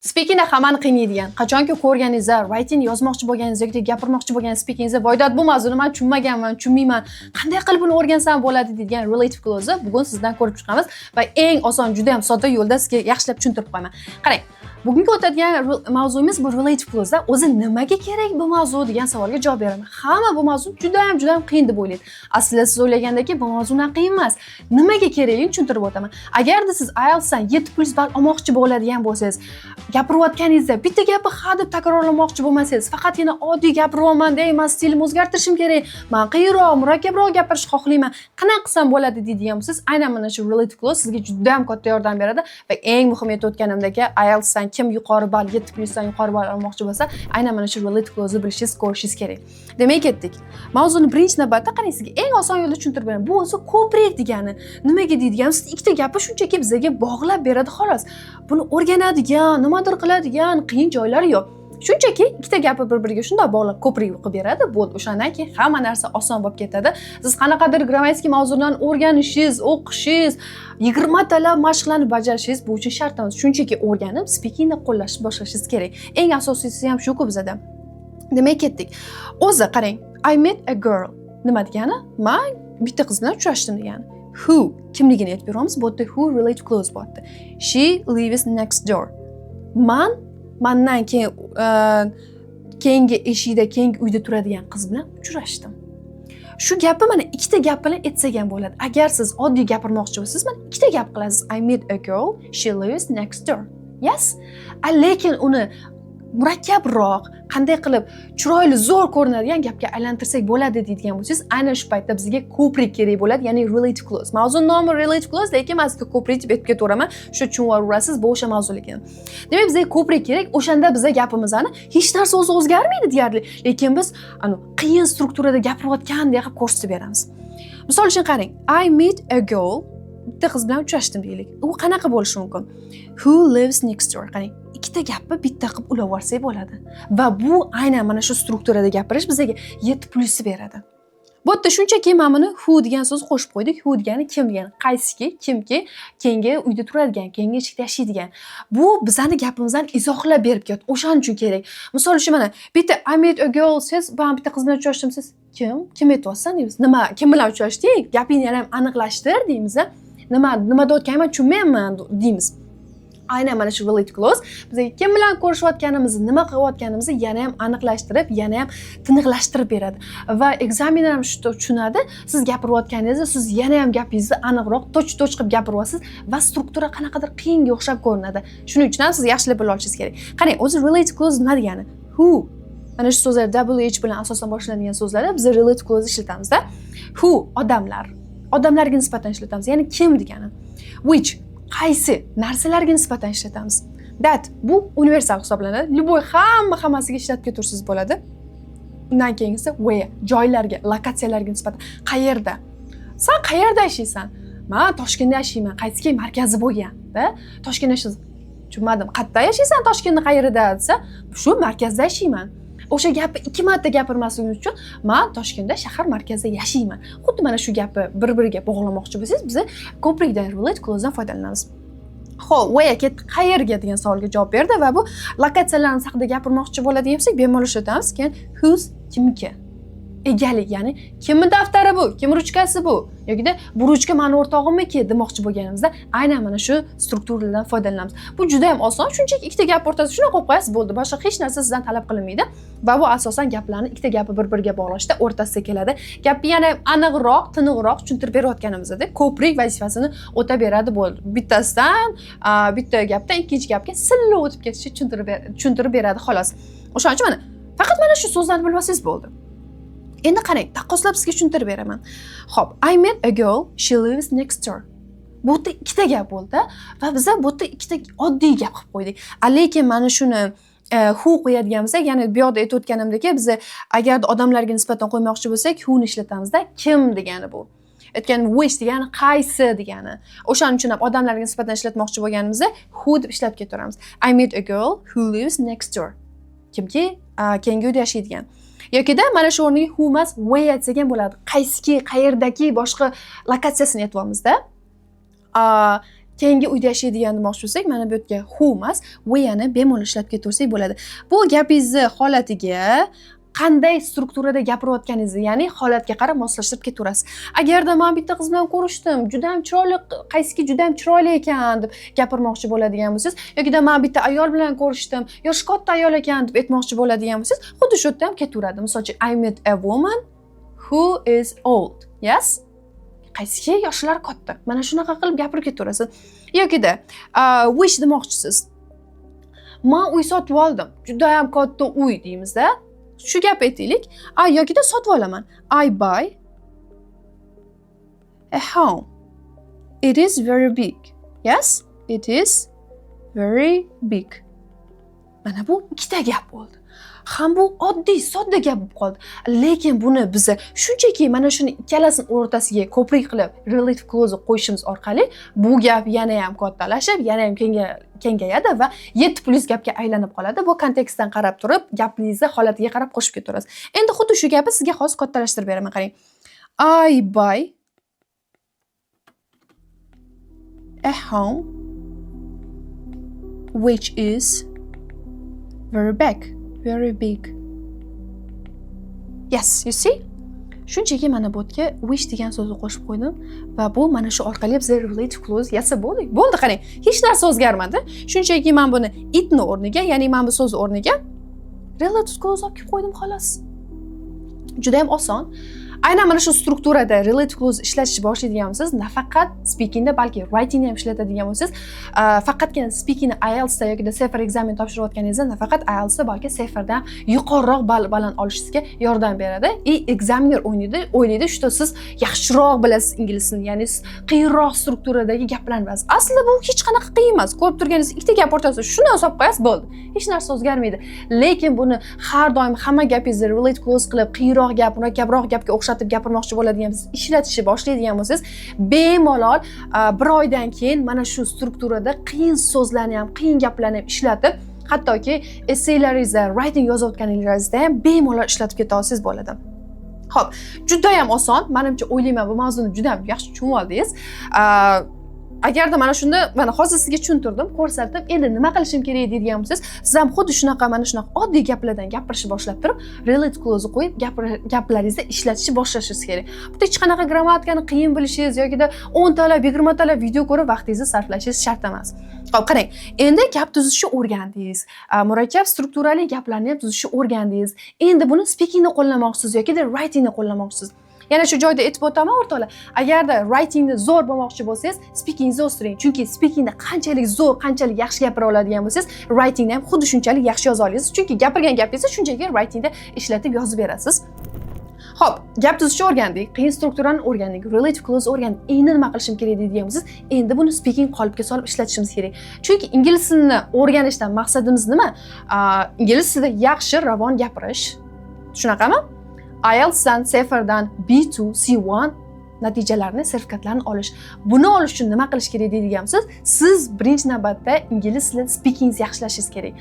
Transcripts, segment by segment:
Speakingda hammani qiynaydigan, qachonki ko'rganingizda, writing yozmoqchi bo'lganingizda yoki gapirmoqchi bo'lgan speakingizda voydat bu mavzuni men tushunmaganman, tushunmayman, qanday qilib buni o'rgansam bo'ladi degan relative clause bugun sizdan ko'rib chiqamiz va eng oson, juda ham sodda yo'lda sizga yaxshilab tushuntirib qo'yaman. Qarang, bugungi o'tadigan mavzuimiz bu relative clause da o'zi nimaga kerak bu mavzu degan savolga javob beraman. Hamma bu mavzu juda ham qiyin deb o'ylaydi. Aslida siz o'ylagandagi bu mavzudan qiyin emas. Nimaga kerakligini tushuntirib o'taman. Agarda siz IELTSdan 7+ ball olmoqchi bo'ladigan bo'lsangiz, gapirayotganingizda bitta gapni ha deb takrorlamoqchi bo'lmasangiz, faqatgina oddiy gapiryapman deyman, stilimni o'zgartirishim kerak, men qiyinroq, murakkabroq gapirishni xohlayman, qanaqa qilsam bo'ladi deydigan bo'lsangiz, aynan mana shu relative clause sizga juda ham katta yordam beradi va eng muhim aytayotganimdagi IELTSdan kim yuqori ball, 7+ dan yuqori ball olmoqchi bo'lsa, aynan mana shu relative clause bilishingiz, ko'rishingiz kerak. Demak, ketdik. Mavzuni birinchi navbatda qarang, sizga eng oson yo'lda tushuntirib beraman. Bu o'zi ko'prik degani. Nimaga deydigan, siz ikkita gapni shunchaki bizga bog'lab beradi xolos. Buni o'rganadigan, nimadir qiladigan qiyin joylari yo'q. Shunchaki ikkita gapni bir-biriga shunday bog'lab ko'prik qilib beradi. Bo'ldi, o'shandan keyin hamma narsa oson bo'lib ketadi. Siz qanaqadir grammatik mavzularni o'rganishingiz, o'qishingiz, 20 talab mashqlarni bajarishingiz bu uchun shart emas. Shunchaki o'rganib, speakingni qo'llashni boshlashingiz kerak. Eng asosiysi ham shu-ku bizda. Demak, ketdik. O'zi qarang, I met a girl. Nima degani? Men bitta qiz bilan uchrashdim degani. Who kimligini aytib beramiz. Bu yerda who relative clause bor. She lives next door. Mandan keyin keyingi eshikda, keyingi uyda turadigan qiz bilan uchrashdim. Shu gapni mana ikkita gap bilan aytsak ham bo'ladi. Agar siz oddiy gapirmoqchi bo'lsangiz, mana ikkita gap qilasiz. I met a girl, she lives next door. Yes? Lekin uni murakkabroq, qanday qilib chiroyli, zo'r ko'rinadigan gapga aylantirsak bo'ladi deydigan bo'lsangiz, aynan shu paytda bizga ko'prik kerak bo'ladi, ya'ni relative clause. Mavzu nomi relative clause, lekin men sizga ko'prik deb aytib ketaveraman. Shu tushunvorasiz, bu o'sha mavzuligini. Demak, bizga ko'prik kerak. O'shanda bizga gapimizni hech narsa o'zgarmaydi deyarli, lekin biz qiyin strukturada gapirayotgandek qilib ko'rsatib beramiz. Misol uchun qarang, I met a girl, bitta qiz bilan uchrashdim deylik. U qanaqa bo'lishi mumkin? Who lives next door? Qarang, ikkita gapni bitta qilib ulab olsak bo'ladi. Va bu aynan mana shu strukturada gapirish bizga 7+ beradi. Bu yerda shunchaki mana buni who degan so'zni qo'shib qo'ydik. Who degani kim degani, qaysiki, kimki, keyingi uyda turadigan, keyingi eshikda yashaydigan. Bu bizning gapimizdan izohlab berib ketadi. O'shaning uchun kerak. Misol uchun mana bitta I met a girl siz, men bitta qiz bilan uchrashdim siz, kim aytyapsan deymiz. Nima, kim bilan uchrashding? Gapingni ham aniqlashtir deymiz. Nima deyotganimni tushunmayman deymiz. Aynan mana shu relative clause bizga kim bilan ko'rishayotganimizni, nima qilayotganimizni yana ham aniqlashtirib, yana ham tiniqlashtirib beradi. Va ekzaminlar ham shu tushunadi. Siz gapirayotganingizda siz yana ham gapingizni aniqroq, toch-toch qilib gapiryapsiz va struktura qanaqadir qiyinga o'xshab ko'rinadi. Shuning uchun ham siz yaxshilab bila olishingiz kerak. Qarang, o'zi relative clause nima degani? Who. Mana shu so'zlar WH bilan asosan boshlanadigan so'zlarda biz relative clause ishlatamiz-da. Who odamlar. Odamlarga nisbatan ishlatamiz, ya'ni kim degani. Which qaysi narsalarga nisbatan ishlatamiz. That bu universal hisoblanadi. Любой hammasiga ishlatib ketursiz bo'ladi. Undan keyingisi where, joylarga, lokatsiyalarga nisbatan. Qayerda? Sen qayerda yashaysan? Men Toshkentda yashayman. Qaysiki markazi bo'lgan-da. Toshkentda yashaysan. Tushunmadim. Qayerda yashaysan? Toshkentning qayerida desa, shu markazda yashayman. O'sha gapni 2 marta gapirmasligim uchun men Toshkentda shahar markazida yashayman. Xuddi mana shu gapni bir-biriga bog'lamoqchi bo'lsangiz, biz ko'prikdan relative clausedan foydalanamiz. Xo'p, where qayerga degan savolga javob berdi va bu lokatsiyalarni haqida gapirmoqchi bo'ladigan bo'lsak, bemalol ishlatamiz. Keyin whose kimki. Egalik, ya'ni kimning daftari bu, kim ruchkasi bu yokida bu ruchka meni o'rtog'imniki demoqchi bo'lganimizda aynan mana shu strukturalardan foydalanamiz. Bu juda ham oson, shunchaki ikkita gap o'rtasida shuni qo'yib qo'yasiz bo'ldi. Boshqa hech narsa sizdan talab qilinmaydi va bu asosan gaplarni ikkita gapni bir-biriga bog'lashda o'rtasida keladi. Gapni yana aniqroq, tiniqroq tushuntirib berayotganimizda ko'prik vazifasini o'tab beradi bo'ldi. Bittasidan, bitta gapdan ikkinchi gapga silla o'tib ketishi tushuntirib beradi xolos. O'shaning uchun mana faqat mana shu so'zlarni bilib olsangiz bo'ldi. Endi qarang, taqqoslab sizga tushuntirib beraman. Xo'p, I met a girl, she lives next door. Bu yerda ikkita gap bo'ldi va biz bu yerda ikkita oddiy gap qilib qo'ydik. Lekin mana shuni who qo'yadigan bo'lsak, ya'ni bu yoqda aytayotganimdek, biz agar odamlarga nisbatan qo'ymoqchi bo'lsak, who ni ishlatamizda, kim degani bu. Aytgan which degani qaysi degani. O'shaning uchun ham odamlarga nisbatan ishlatmoqchi bo'lganimizda who deb ishlab ketaveramiz. I met a girl who lives next door. Kimki keyingi uyda yashaydigan. Yokida mana shu o'rniga who emas where aytsak ham bo'ladi. Qaysiki, qayerdagi boshqa lokatsiyasini aytyapmiz-da. keyingi uyda yashaydigan demoqchi bo'lsak, mana bu yerga who emas, we'ni bemalol ishlatib ketaversak bo'ladi. Bu gapingizni holatiga qanday strukturada gapirayotganingizni, ya'ni holatga qarab moslashtirib ketaverasiz. Agarda men bitta qiz bilan ko'rishdim, juda ham chiroyli, qaysiki juda ham chiroyli ekan deb gapirmoqchi bo'ladigan bo'lsangiz, yoki men bitta ayol bilan ko'rishdim, yoshi katta ayol ekan deb aytmoqchi bo'ladigan bo'lsangiz, xuddi shu yerda ham ketaveradi. Masalan, I met a woman who is old. Yes? Qaysiki yoshlari katta. Mana shunaqa qilib gapirib ketaverasiz. Yokida which demoqchisiz. Men uy sotib oldim. Juda ham katta uy deymizda. Shu gap aytaylik. Yokida sotib olaman. I buy a home. It is very big. Yes, it is very big. Mana bu ikkita gap bo'ldi. Ham bu oddiy, sodda gap bo'lib qoldi. Lekin buni biz shunchaki mana shuni ikkalasini o'rtasiga ko'prik qilib relative clause qo'yishimiz orqali bu gap yana ham kattalashib, yana ham kengayadi va 7+ gapga aylanib qoladi. Bu kontekstdan qarab turib, gapingizni holatiga qarab qo'shib ketaverasiz. Endi xuddi shu gapni sizga hozir kattalashtirib beraman, qarang. I buy a home which is very big. Very big. Yes, you see? Shunchaki mana bu yerga which degan so'zni qo'shib qo'ydim va bu mana shu orqali biz relative clause yasab bo'ldik. Bo'ldi, qarang. Hech narsa o'zgarmadi. Shunchaki men buni itni o'rniga, ya'ni men bu so'z o'rniga relative clause olib kelib qo'ydim xolos. Juda ham oson. Aynan mana shu strukturada relative clause ishlatishni boshlaydigan bo'lsangiz, nafaqat speakingda, balki writingda ham ishlatadigan bo'lsangiz, faqatgina speakingni IELTSda yoki TOEFL ekzamen topshirayotganingizda nafaqat IELTSda, balki TOEFLda yuqoriroq ball olishingizga yordam beradi. Ekzaminer o'ylaydi, shu siz yaxshiroq bilasiz ingliz tilini, ya'ni siz qiyinroq strukturadagi gaplarni bilasiz. Aslida bu hech qanaqa qiyin emas. Ko'rib turganingiz ikkita gap o'rtasida shuni solib qo'yasiz, bo'ldi. Hech narsa o'zgarmaydi. Lekin buni har doim hamma gapingizni relative clause qilib, qiyinroq gap, murakkabroq gapga o'xshatib gapirmoqchi bo'ladigan bo'lsangiz, ishlatishni boshlaydigan bo'lsangiz, bemalol bir oydan keyin mana shu strukturada qiyin so'zlarni ham, qiyin gaplarni ham ishlatib, hattoki essaylaringizda, writing yozayotganingizda ham bemalol ishlatib keta olsangiz bo'ladi. Xo'p, juda ham oson. Menimcha o'ylayman bu mavzuni juda ham yaxshi tushunib oldingiz. Agarda mana shunda, mana hozir sizga tushuntirdim, ko'rsatib, endi nima qilishim kerak deydigan bo'lsangiz, siz ham xuddi shunaqa mana shunaqa oddiy gaplardan gapirishni boshlab turib, relative clause qo'yib gaplaringizni ishlatishni boshlashingiz kerak. Bunda hech qanaqa grammatikani qiyin bilishingiz yokida 10 talab, 20 talab video ko'rib vaqtingizni sarflashingiz shart emas. Xo'p, qarang. Endi gap tuzishni o'rgandingiz. Murakkab strukturali gaplarni ham tuzishni o'rgandingiz. Endi buni speakingda qo'llamoqchisiz yokida writingda qo'llamoqchisiz. Yana shu joyda aytib o'taman o'rtoqlar. Agarda writingni zo'r bo'lmoqchi bo'lsangiz, speakingni o'stiring. Chunki speakingda qanchalik zo'r, qanchalik yaxshi gapira oladigan bo'lsangiz, writingni ham xuddi shunchalik yaxshi yoza olasiz. Chunki gapirgan gapingizni shunchaki writingda ishlatib yozib berasiz. Xo'p, gap tuzishni o'rgandik, qiyin strukturani o'rgandik, relative clause o'rgandik. Endi nima qilishim kerak deydigan bo'lsangiz, endi buni speaking qolipga solib ishlatishimiz kerak. Chunki ingliz tilini o'rganishdan maqsadimiz nima? Ingliz tilida yaxshi, ravon gapirish. Shunaqami? IELTSdan, TOEFLdan B2, C1 natijalarini, sertifikatlarini olish. Buni olish uchun nima qilish kerak deydigan bo'lsangiz, siz birinchi navbatda ingliz tilida speakingizni yaxshilashingiz kerak.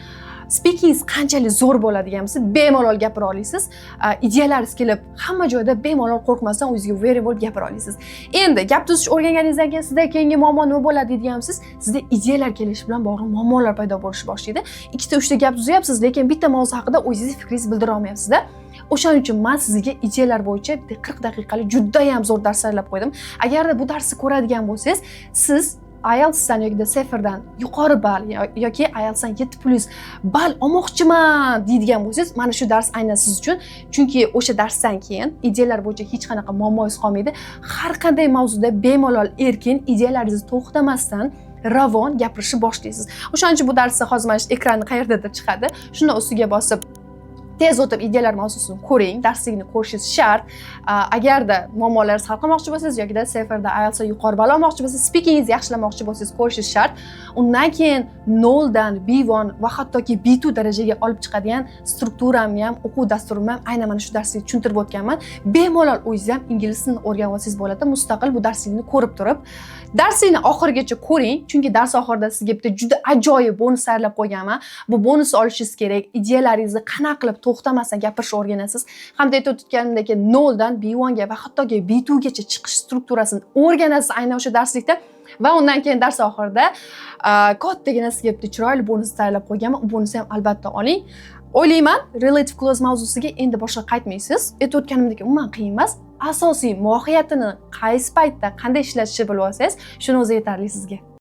Speakingiz qanchalik zo'r bo'ladigan bo'lsa, bemalol gapira olasiz. Ideyalaringiz kelib, hamma joyda bemalol qo'rqmasdan o'zingizga very well gapira olasiz. Endi gap tuzish o'rganganingizdan keyin sizda keyingi muammo nima bo'ladi deydigan bo'lsangiz, sizda ideyalar kelishi bilan bog'liq muammolar paydo bo'lishni boshlaydi. Ikkita, uchta gap tuzyapsiz, lekin bitta mavzu haqida o'zingiz fikringizni bildira olmayapsiz-da. O'shaning uchun men sizga ideyalar bo'yicha 40 daqiqalik juda ham zo'r dars tayyorlab qo'ydim. Agarda bu darsni ko'radigan bo'lsangiz, siz IELTSdan yoki TOEFLdan yuqori ball yoki IELTSdan 7+ ball olmoqchiman deydigan bo'lsangiz, mana shu dars aynan siz uchun. Chunki o'sha darsdan keyin ideyalar bo'yicha hech qanaqa muammongiz qolmaydi. Har qanday mavzuda bemalol erkin, ideyalaringizni to'xtamasdan ravon gapirishni boshlaysiz. O'shaning uchun bu darsda hozir mana shu ekranni qayerdadir chiqadi. Shuni ustiga bosib tez o'tib ideyalar mavzusini ko'ring, darsligini ko'rishingiz shart. Agarda muammolaringizni hal qilmoqchi bo'lsangiz yoki TOEFLda, IELTSda yuqori ball olmoqchi bo'lsangiz, speakingizni yaxshilamoqchi bo'lsangiz ko'rishingiz shart. Undan keyin 0 dan B1 va hattoki B2 darajaga olib chiqadigan strukturamni ham, o'quv dasturimni ham aynan mana shu darslikda tushuntirib o'tganman. Bemalol o'zingiz ham ingliz tilini o'rganib olsangiz bo'ladi. Mustaqil bu darslikni ko'rib turib, darslikni oxirigacha ko'ring, chunki dars oxirida sizga bitta juda ajoyib bonus tayyorlab qo'yganman. Bu bonusni olishingiz kerak. Ideyalaringizni qanaqa qilib to'xtamasdan gapirishni o'rganasiz. Hamda aytib o'tganimdek 0 dan B1 ga va hattoki B2 gacha chiqish strukturasini o'rganasiz aynan o'sha darslikda. Va undan keyin dars oxirida kattagina sizga bitta chiroyli bonus tayyorlab qo'yganman. U bonusni ham albatta oling. O'ylayman, relative clause mavzusiga endi boshqa qaytmaysiz. Aytayotganimdek umuman qiyin emas. Asosiy mohiyatini qaysi paytda qanday ishlatishni bilib olsangiz, shuni o'zi yetarli sizga.